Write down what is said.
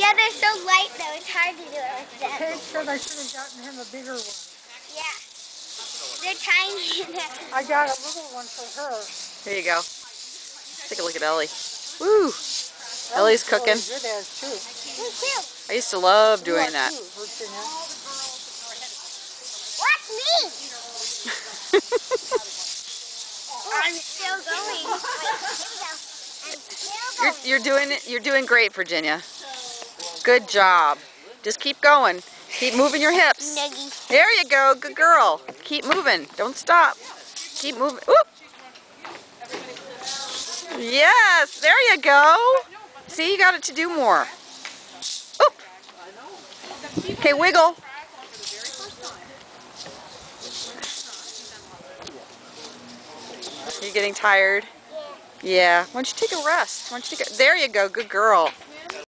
Yeah, they're so light though. It's hard to do it with them. Kate said I should have gotten him a bigger one. Yeah. They're tiny. I got a little one for her. There you go. Take a look at Ellie. Woo! Ellie's cooking. Good as too. Me too. I used to love You doing are that. too, Virginia. Watch me. I'm still going. Wait, here we go. You're doing great, Virginia. Good job. Just keep going. Keep moving your hips. Nuggy. There you go. Good girl. Keep moving. Don't stop. Keep moving. Whoop. Yes. There you go. See, you got it to do more. Oop. Okay, wiggle. Are you getting tired? Yeah. Why don't you take a rest? There you go. Good girl.